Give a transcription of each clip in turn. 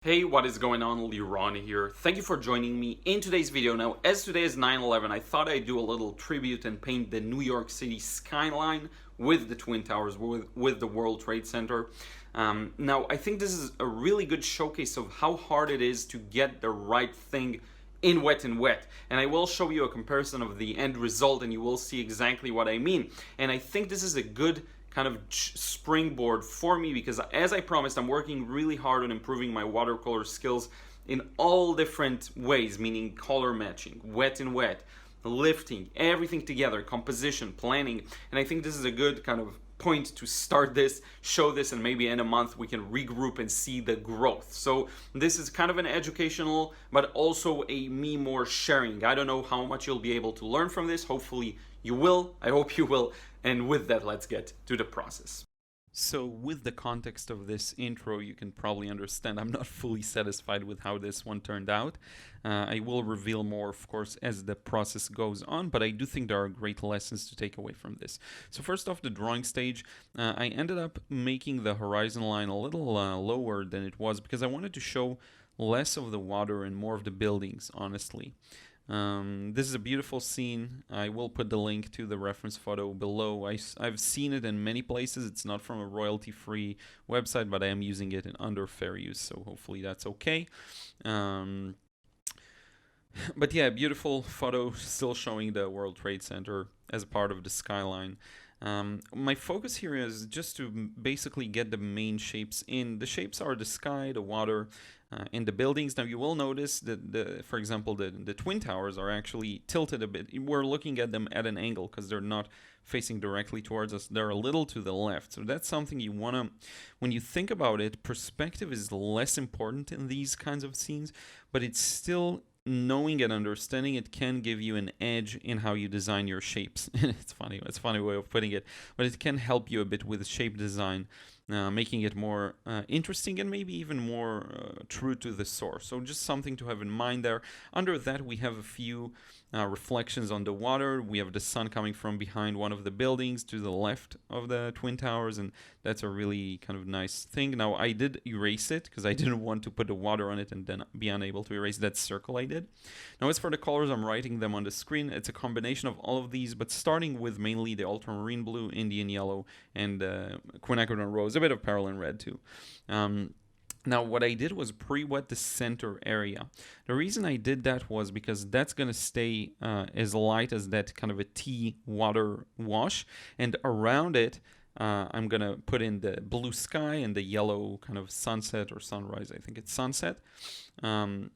Hey, what is going on? Liron here. Thank you for joining me in today's video. Now, as today is 9/11, I thought I'd do a little tribute and paint the New York City skyline with the Twin Towers, with the World Trade Center. Now, I think this is a really good showcase of how hard it is to get the right thing in wet and wet, and I will show you a comparison of the end result and you will see exactly what I mean. And I think this is a good kind of springboard for me because, as I promised, I'm working really hard on improving my watercolor skills in all different ways, meaning color matching, wet and wet, lifting, everything together, composition, planning. And I think this is a good kind of point to start this, show this, and maybe in a month we can regroup and see the growth. So this is kind of an educational, but also a me more sharing. I don't know how much you'll be able to learn from this. Hopefully you will. I hope you will. And with that, let's get to the process. So with the context of this intro, you can probably understand I'm not fully satisfied with how this one turned out. I will reveal more, of course, as the process goes on, but I do think there are great lessons to take away from this. So first off, the drawing stage, I ended up making the horizon line a little lower than it was because I wanted to show less of the water and more of the buildings, honestly. This is a beautiful scene. I will put the link to the reference photo below. I've seen it in many places. It's not from a royalty-free website, but I am using it in under fair use, so hopefully that's okay. But yeah, beautiful photo still showing the World Trade Center as part of the skyline. My focus here is just to basically get the main shapes in. The shapes are the sky, the water, and the buildings. Now you will notice that, for example, the Twin Towers are actually tilted a bit. We're looking at them at an angle because they're not facing directly towards us. They're a little to the left. So that's something you want to, when you think about it, perspective is less important in these kinds of scenes, but it's still, knowing and understanding it can give you an edge in how you design your shapes. It's a funny way of putting it, but it can help you a bit with shape design, making it more interesting and maybe even more true to the source. So just something to have in mind there. Under that, we have a few reflections on the water. We have the sun coming from behind one of the buildings to the left of the Twin Towers, and that's a really kind of nice thing. Now, I did erase it because I didn't want to put the water on it and then be unable to erase that circle I did. Now, as for the colors, I'm writing them on the screen. It's a combination of all of these, but starting with mainly the ultramarine blue, Indian yellow, and Quinacridone Rose, a bit of Parylene red too. Now, what I did was pre-wet the center area. The reason I did that was because that's going to stay as light as that kind of a tea water wash. And around it, I'm going to put in the blue sky and the yellow kind of sunset or sunrise. I think it's sunset. And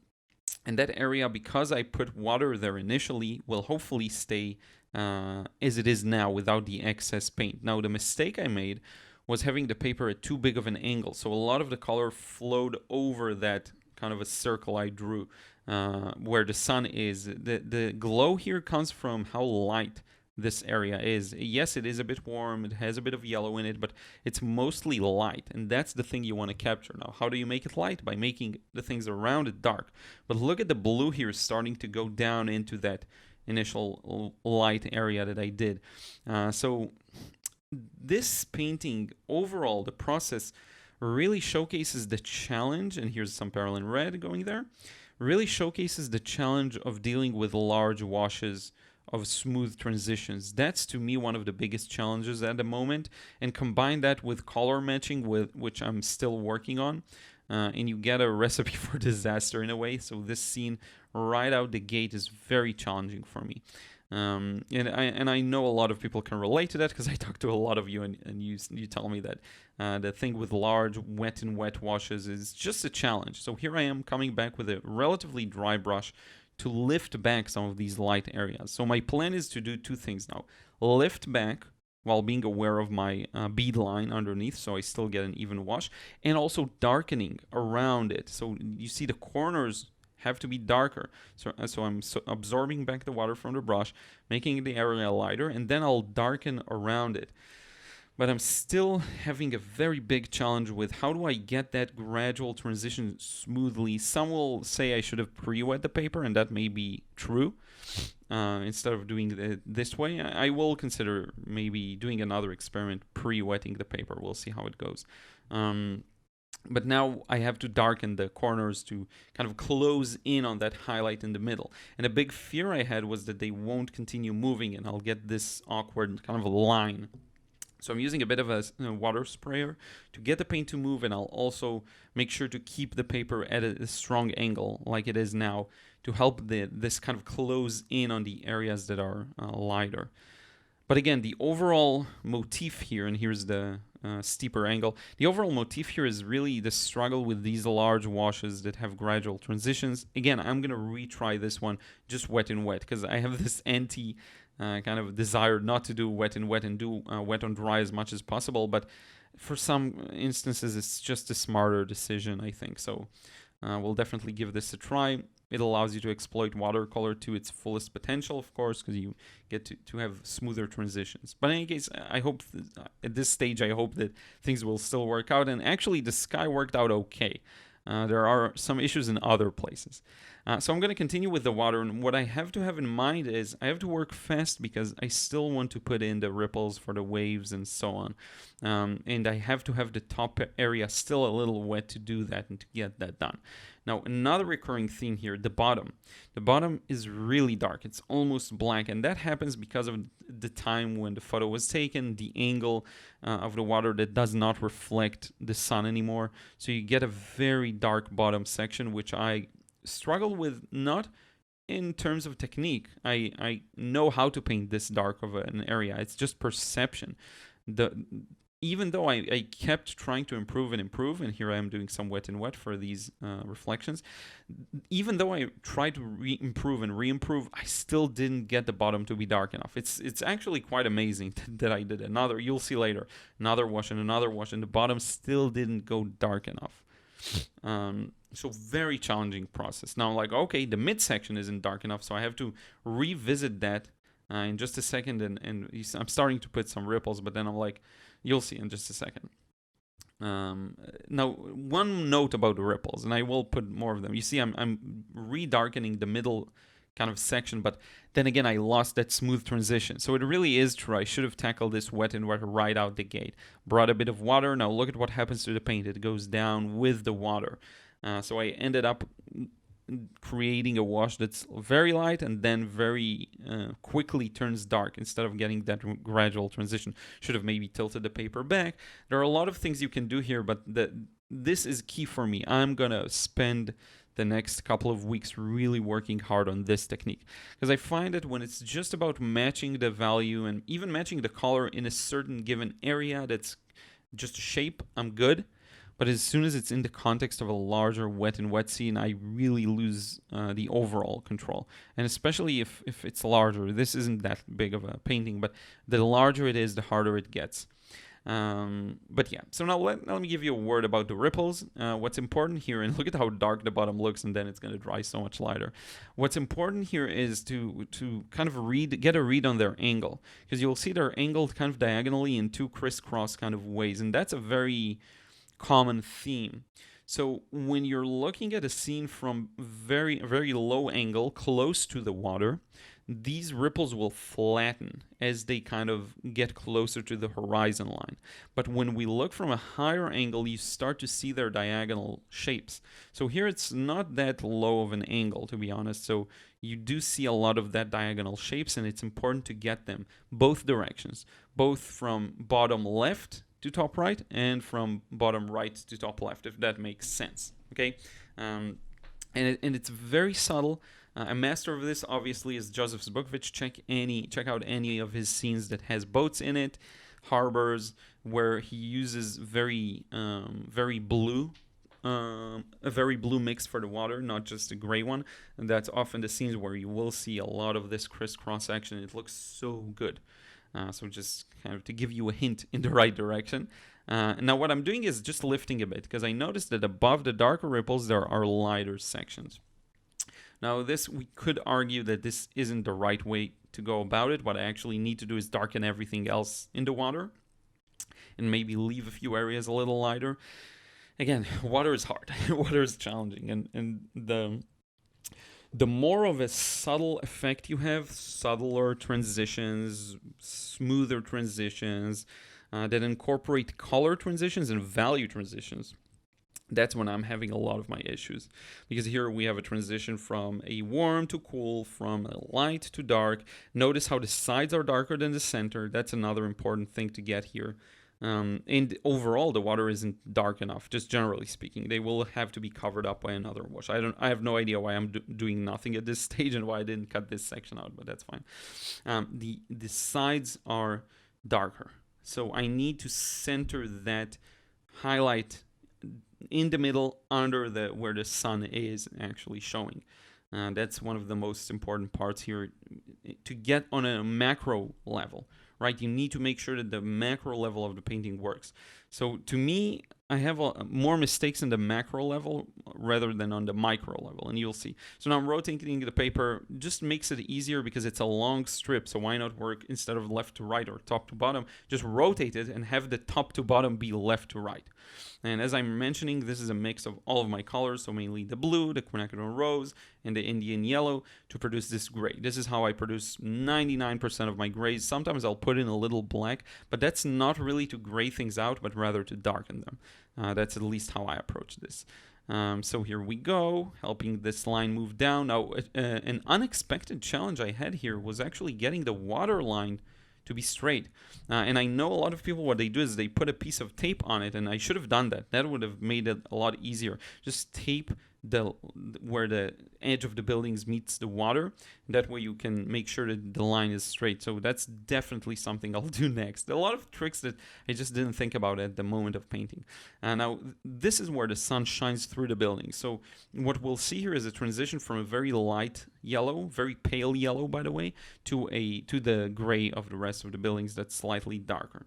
that area, because I put water there initially, will hopefully stay as it is now without the excess paint. Now, the mistake I made was having the paper at too big of an angle. So a lot of the color flowed over that kind of a circle I drew where the sun is. The glow here comes from how light this area is. Yes, it is a bit warm, it has a bit of yellow in it, but it's mostly light, and that's the thing you want to capture. Now, how do you make it light? By making the things around it dark. But look at the blue here starting to go down into that initial light area that I did. So this painting, overall, the process really showcases the challenge, and here's some Parylene red going there, really showcases the challenge of dealing with large washes of smooth transitions. That's, to me, one of the biggest challenges at the moment, and combine that with color matching, which I'm still working on, and you get a recipe for disaster in a way. So this scene right out the gate is very challenging for me. And I know a lot of people can relate to that because I talk to a lot of you, and you tell me that the thing with large wet and wet washes is just a challenge. So here I am coming back with a relatively dry brush to lift back some of these light areas. So my plan is to do two things now. Lift back while being aware of my bead line underneath, so I still get an even wash, and also darkening around it. So you see the corners have to be darker. So I'm absorbing back the water from the brush, making the area lighter, and then I'll darken around it. But I'm still having a very big challenge with how do I get that gradual transition smoothly. Some will say I should have pre-wet the paper, and that may be true. Instead of doing it this way, I will consider maybe doing another experiment pre-wetting the paper. We'll see how it goes. But now I have to darken the corners to kind of close in on that highlight in the middle. And a big fear I had was that they won't continue moving and I'll get this awkward kind of a line. So I'm using a bit of a water sprayer to get the paint to move, and I'll also make sure to keep the paper at a strong angle like it is now to help this kind of close in on the areas that are lighter. But again, the overall motif here, and here's the steeper angle, the overall motif here is really the struggle with these large washes that have gradual transitions. Again, I'm going to retry this one just wet and wet because I have this anti kind of desire not to do wet and wet and do wet on dry as much as possible. But for some instances, it's just a smarter decision, I think. So we'll definitely give this a try. It allows you to exploit watercolor to its fullest potential, of course, because you get to have smoother transitions. But in any case, I hope at this stage, I hope that things will still work out. And actually, the sky worked out okay. There are some issues in other places. So I'm going to continue with the water. And what I have to have in mind is I have to work fast because I still want to put in the ripples for the waves and so on. And I have to have the top area still a little wet to do that and to get that done. Now, another recurring theme here, the bottom. The bottom is really dark. It's almost black. And that happens because of the time when the photo was taken, the angle of the water that does not reflect the sun anymore. So you get a very dark bottom section, which I struggle with not in terms of technique. I know how to paint this dark of an area. It's just perception. Even though I kept trying to improve, and here I am doing some wet and wet for these reflections, even though I tried to improve and re-improve, I still didn't get the bottom to be dark enough. It's actually quite amazing that I did you'll see later, another wash, and the bottom still didn't go dark enough. So very challenging process. Now, like, okay, the midsection isn't dark enough, so I have to revisit that in just a second, and I'm starting to put some ripples, but then I'm like, you'll see in just a second. Now, one note about the ripples, and I will put more of them. You see, I'm re-darkening the middle kind of section, but then again, I lost that smooth transition. So it really is true. I should have tackled this wet and wet right out the gate. Brought a bit of water. Now look at what happens to the paint. It goes down with the water. So I ended up creating a wash that's very light and then very quickly turns dark instead of getting that gradual transition. Should have maybe tilted the paper back. There are a lot of things you can do here, but this is key for me. I'm gonna spend the next couple of weeks really working hard on this technique, because I find that when it's just about matching the value and even matching the color in a certain given area that's just a shape, I'm good. But as soon as it's in the context of a larger wet and wet scene, I really lose the overall control. And especially if it's larger. This isn't that big of a painting, but the larger it is, the harder it gets. But yeah, so now let me give you a word about the ripples. What's important here, and look at how dark the bottom looks, and then it's going to dry so much lighter. What's important here is to kind of get a read on their angle, because you'll see they're angled kind of diagonally in two crisscross kind of ways, and that's a very common theme. So when you're looking at a scene from very, very low angle close to the water, these ripples will flatten as they kind of get closer to the horizon line. But when we look from a higher angle, you start to see their diagonal shapes. So here it's not that low of an angle, to be honest. So you do see a lot of that diagonal shapes, and it's important to get them both directions, both from bottom left to top right and from bottom right to top left, if that makes sense. Okay, and it's very subtle. A master of this obviously is Joseph Zbukvich. Check out any of his scenes that has boats in it, harbors, where he uses very blue. A very blue mix for the water, not just a gray one. And that's often the scenes where you will see a lot of this crisscross action. It looks so good. So just kind of to give you a hint in the right direction. Now what I'm doing is just lifting a bit, because I noticed that above the darker ripples there are lighter sections. Now we could argue that this isn't the right way to go about it. What I actually need to do is darken everything else in the water and maybe leave a few areas a little lighter. Again, water is hard. Water is challenging, and the more of a subtle effect you have, subtler transitions, smoother transitions that incorporate color transitions and value transitions, That's when I'm having a lot of my issues, because here we have a transition from a warm to cool, from a light to dark. Notice how the sides are darker than the center. That's another important thing to get here. And overall, the water isn't dark enough. Just generally speaking, they will have to be covered up by another wash. I have no idea why I'm doing nothing at this stage and why I didn't cut this section out, but that's fine. The sides are darker, so I need to center that highlight in the middle, under the where the sun is actually showing. That's one of the most important parts here to get on a macro level, right? You need to make sure that the macro level of the painting works. So to me, I have more mistakes in the macro level rather than on the micro level, and you'll see. So now I'm rotating the paper, just makes it easier because it's a long strip, so why not work instead of left to right or top to bottom, just rotate it and have the top to bottom be left to right. And as I'm mentioning, this is a mix of all of my colors, so mainly the blue, the Quinacridone Rose, and the Indian Yellow to produce this gray. This is how I produce 99% of my grays. Sometimes I'll put in a little black, but that's not really to gray things out, but rather to darken them. That's at least how I approach this. So here we go, helping this line move down. Now, an unexpected challenge I had here was actually getting the water line to be straight. And I know a lot of people, what they do is they put a piece of tape on it, and I should have done that. That would have made it a lot easier. Just tape where the edge of the buildings meets the water. That way you can make sure that the line is straight. So that's definitely something I'll do next. A lot of tricks that I just didn't think about at the moment of painting. Now, this is where the sun shines through the building. So what we'll see here is a transition from a very light yellow, very pale yellow, by the way, to the gray of the rest of the buildings that's slightly darker.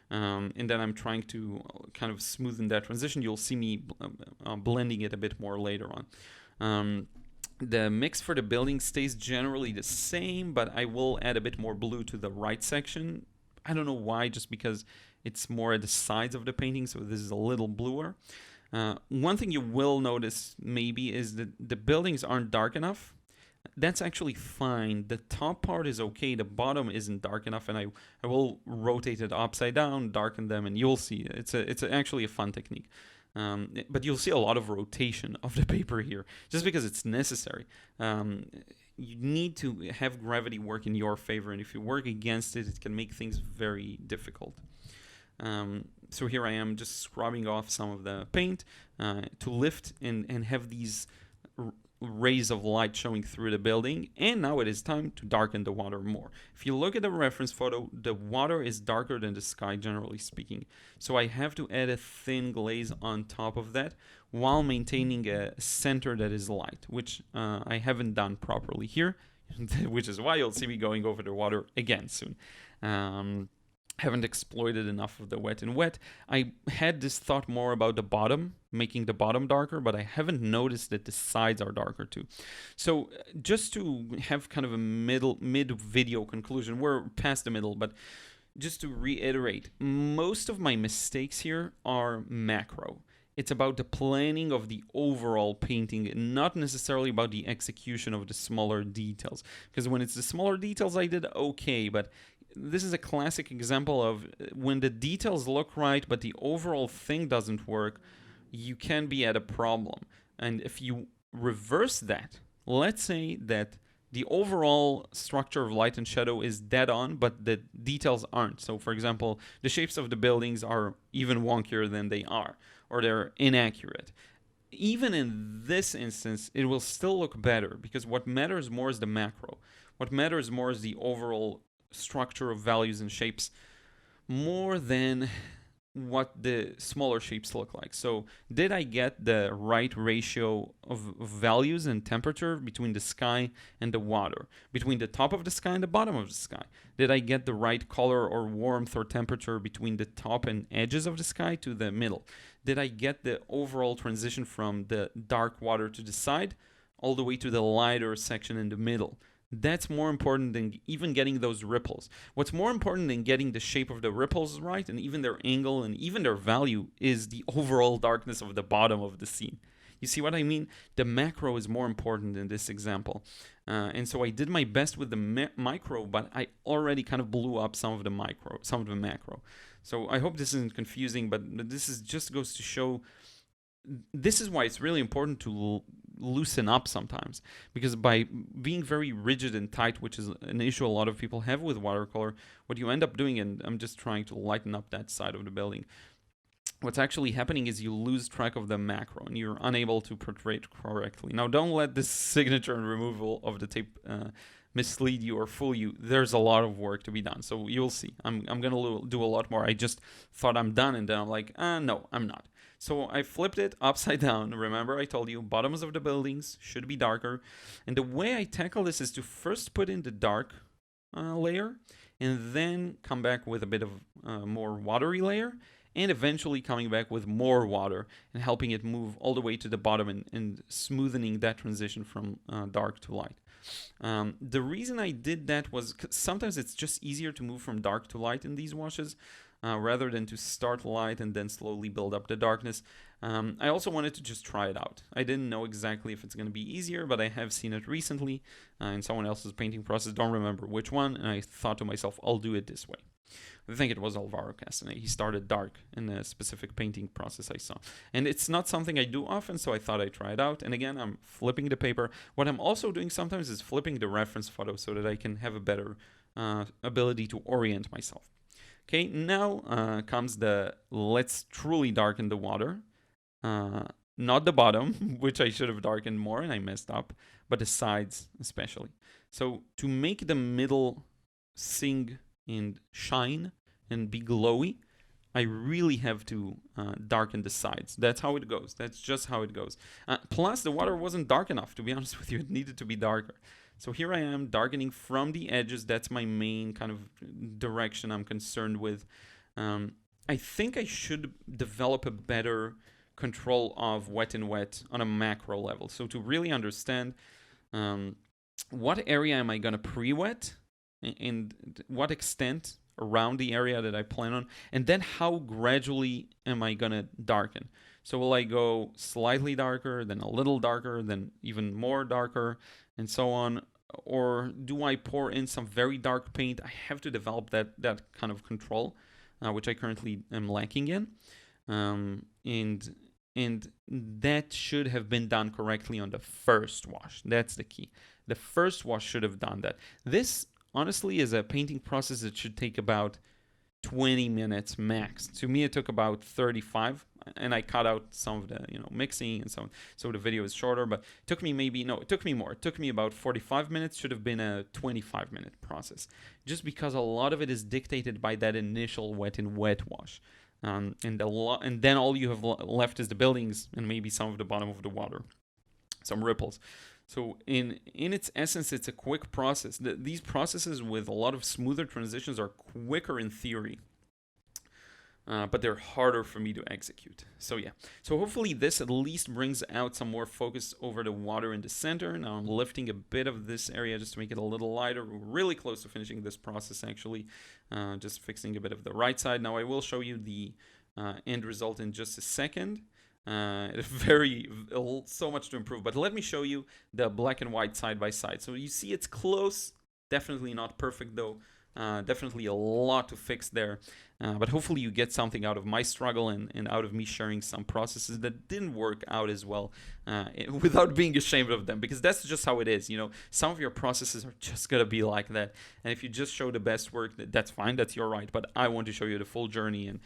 And then I'm trying to kind of smoothen that transition. You'll see me blending it a bit more later on. The mix for the building stays generally the same, but I will add a bit more blue to the right section. I don't know why, just because it's more at the sides of the painting, so this is a little bluer. One thing you will notice maybe is that the buildings aren't dark enough. That's actually fine. The top part is okay. The bottom isn't dark enough, and I will rotate it upside down, darken them, and you'll see. It's actually a fun technique. But you'll see a lot of rotation of the paper here, just because it's necessary. You need to have gravity work in your favor, and if you work against it, it can make things very difficult. So here I am just scrubbing off some of the paint to lift and have these rays of light showing through the building, and now it is time to darken the water more. If you look at the reference photo, the water is darker than the sky, generally speaking, so I have to add a thin glaze on top of that while maintaining a center that is light, which I haven't done properly here, which is why you'll see me going over the water again soon. Haven't exploited enough of the wet and wet. I had this thought more about the bottom, making the bottom darker, but I haven't noticed that the sides are darker too. So just to have kind of a mid-video conclusion, we're past the middle, but just to reiterate, most of my mistakes here are macro. It's about the planning of the overall painting, not necessarily about the execution of the smaller details. Because when it's the smaller details, I did okay, but this is a classic example of when the details look right, but the overall thing doesn't work, you can be at a problem. And if you reverse that, let's say that the overall structure of light and shadow is dead on, but the details aren't. So, for example, the shapes of the buildings are even wonkier than they are, or they're inaccurate. Even in this instance, it will still look better, because what matters more is the macro. What matters more is the overall structure of values and shapes, more than what the smaller shapes look like. So did I get the right ratio of values and temperature between the sky and the water, between the top of the sky and the bottom of the sky? Did I get the right color or warmth or temperature between the top and edges of the sky to the middle? Did I get the overall transition from the dark water to the side all the way to the lighter section in the middle? That's more important than even getting those ripples. What's more important than getting the shape of the ripples right, and even their angle and even their value, is the overall darkness of the bottom of the scene. You see what I mean? The macro is more important in this example. And so I did my best with the micro, but I already kind of blew up some of the macro. So I hope this isn't confusing, but this is just goes to show this is why it's really important to loosen up sometimes, because by being very rigid and tight, which is an issue a lot of people have with watercolor, what you end up doing, and I'm just trying to lighten up that side of the building, what's actually happening is you lose track of the macro and you're unable to portray it correctly. Now, don't let this signature and removal of the tape mislead you or fool you. There's a lot of work to be done, so you'll see. I'm gonna do a lot more. I just thought I'm done, and then I'm like, no, I'm not. So I flipped it upside down. Remember, I told you bottoms of the buildings should be darker, and the way I tackle this is to first put in the dark layer, and then come back with a bit of more watery layer, and eventually coming back with more water and helping it move all the way to the bottom, and smoothing that transition from dark to light. The reason I did that was sometimes it's just easier to move from dark to light in these washes, rather than to start light and then slowly build up the darkness. I also wanted to just try it out. I didn't know exactly if it's going to be easier, but I have seen it recently in someone else's painting process. Don't remember which one, and I thought to myself, I'll do it this way. I think it was Alvaro Castanet. He started dark in a specific painting process I saw. And it's not something I do often, so I thought I'd try it out. And again, I'm flipping the paper. What I'm also doing sometimes is flipping the reference photo so that I can have a better ability to orient myself. Okay, now comes the let's truly darken the water. Not the bottom, which I should have darkened more and I messed up, but the sides especially. So to make the middle sing and shine and be glowy, I really have to darken the sides. That's how it goes. That's just how it goes. Plus, the water wasn't dark enough, to be honest with you. It needed to be darker. So here I am darkening from the edges. That's my main kind of direction I'm concerned with. I think I should develop a better control of wet and wet on a macro level. So to really understand what area am I going to pre-wet and what extent around the area that I plan on, and then how gradually am I going to darken. So will I go slightly darker, then a little darker, then even more darker, and so on? Or do I pour in some very dark paint? I have to develop that kind of control, which I currently am lacking in. And that should have been done correctly on the first wash. That's the key. The first wash should have done that. This, honestly, is a painting process that should take about 20 minutes max. To me, it took about 35, and I cut out some of the mixing and so on. So the video is shorter, but it took me it took me more. It took me about 45 minutes. Should have been a 25-minute process, just because a lot of it is dictated by that initial wet and wet wash. And then all you have left is the buildings and maybe some of the bottom of the water, some ripples. So in its essence, it's a quick process. These processes with a lot of smoother transitions are quicker in theory, but they're harder for me to execute. So yeah, so hopefully this at least brings out some more focus over the water in the center. Now I'm lifting a bit of this area just to make it a little lighter. We're really close to finishing this process actually, just fixing a bit of the right side. Now I will show you the end result in just a second. So much to improve, but let me show you the black and white side by side. So you see it's close, definitely not perfect though, definitely a lot to fix there, but hopefully you get something out of my struggle and out of me sharing some processes that didn't work out as well, without being ashamed of them, because that's just how it is. Some of your processes are just gonna be like that, and if you just show the best work, that's fine, that's your right, but I want to show you the full journey, and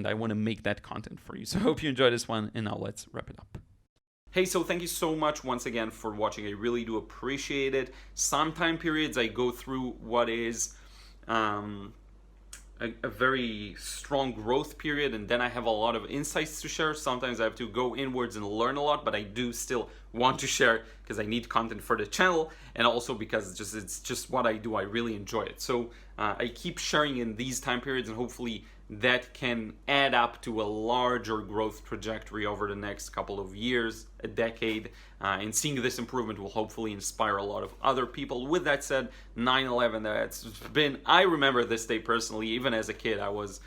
I want to make that content for you. So I hope you enjoyed this one, and now let's wrap it up. Hey, so thank you so much once again for watching. I really do appreciate it. Some time periods I go through what is a very strong growth period, and then I have a lot of insights to share. Sometimes I have to go inwards and learn a lot, but I do still want to share because I need content for the channel, and also because it's just what I do. I really enjoy it. So I keep sharing in these time periods, and hopefully that can add up to a larger growth trajectory over the next couple of years, a decade, and seeing this improvement will hopefully inspire a lot of other people. With that said, 9/11, I remember this day personally. Even as a kid, I was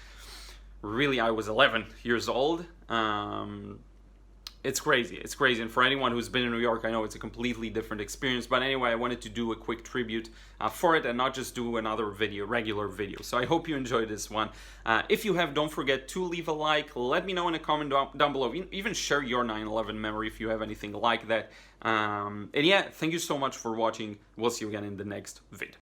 11 years old, It's crazy. It's crazy. And for anyone who's been in New York, I know it's a completely different experience. But anyway, I wanted to do a quick tribute for it and not just do another video, regular video. So I hope you enjoyed this one. If you have, don't forget to leave a like. Let me know in a comment down below. Even share your 9/11 memory if you have anything like that. And yeah, thank you so much for watching. We'll see you again in the next vid.